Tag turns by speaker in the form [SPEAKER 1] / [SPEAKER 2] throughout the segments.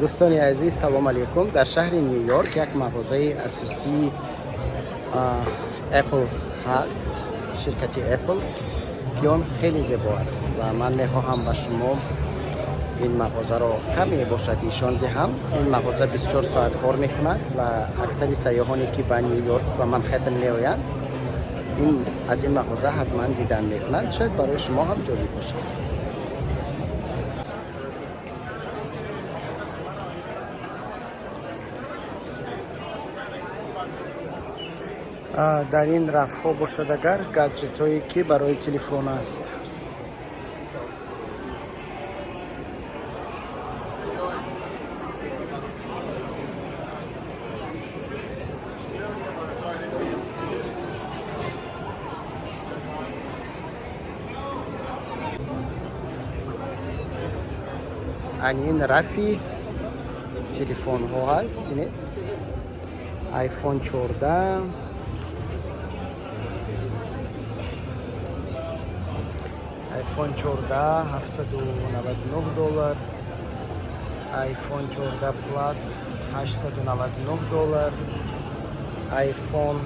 [SPEAKER 1] دوستان عزیز سلام علیکم. در شهر نیویورک یک مغازه اساسی اپل هست، شرکت اپل که اون خیلی زیبا است و من میخواهم با شما این مغازه رو کمی باشد نشان دهم. این مغازه 24 ساعت کار میکند و اکثر سیاحانی که به نیویورک و منهتن میآیند از این مغازه حتما دیدن میکنند. شاید برای شما هم جالب باشد. در این رف ها باشد اگر گادجت هایی که برای تلفن است. این رفی تلفن ها هست. بینید آیفون 14 آیفون 14 799 دلار، آیفون 14 پلاس 899 دلار، آیفون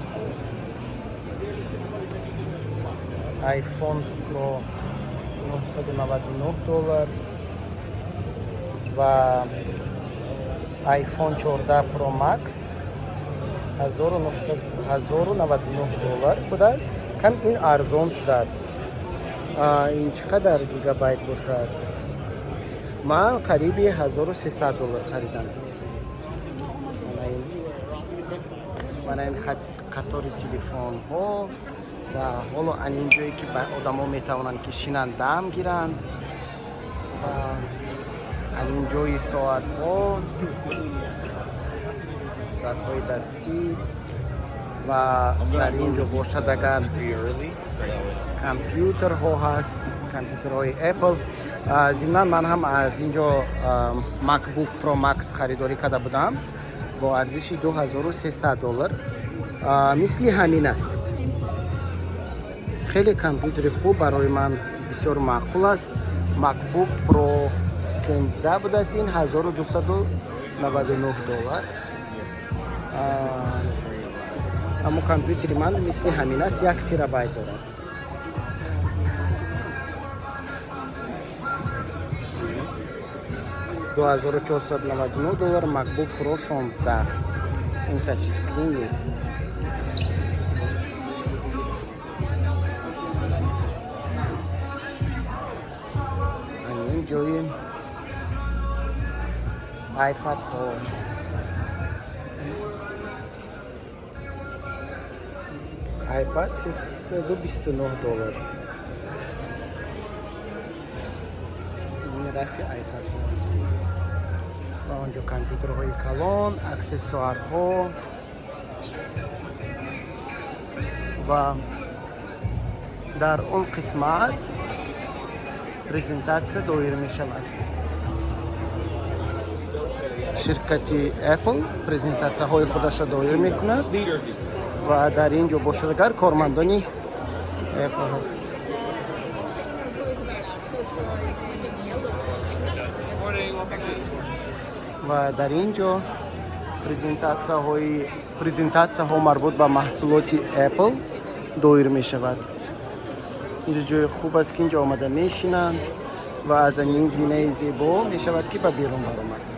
[SPEAKER 1] پرو 999 دلار و آیفون 14 پرو مکس 1999 دلار بوده است. کم این ارزان شده است. این چقدر گیگابایت باشد؟ من قریب 1300 دلار خریدم. من این قطار تلفن ها و حالا این جایی که آدم ها میتوانند که شینن دم گیرند و این جایی ساعت های دستی و در اینجا باشد اگر کامپیوتر ها هست، کامپیوتر های اپل. ضمن من هم از اینجا مکبوک پرو مکس خریداری کرده بودم با ارزش 2300 دلار. مثل همین است. خیلی کامپیوتر خوب برای من بسیار معقول است. مکبوک پرو 13 بوده است. این 1299 دلار. اما کامپیوتر من مثل همین است، 1 ترابایت دارد. $2499 مکبوک پرو 16. این تاچ اسکرین است. این جوی آیپد ها آیپد 329 دلار. این رفی آیپد هاست و آنجا کامپیوتر های کلان، اکسسوار ها و در اون قسمت پرزنتاسیون دایر می شود. شرکت اپل پرزنتاسیون های خودش را دایر می کند و در اینجا باشدگر کارمندانی اپل هست. و در اینجا پرزنتاسیون ها مربوط به محصولات اپل دایر می شود. اینجا جای خوب است که اینجا آمده می شینند و از این زینه زیبا می شود که به بیرون برآمد.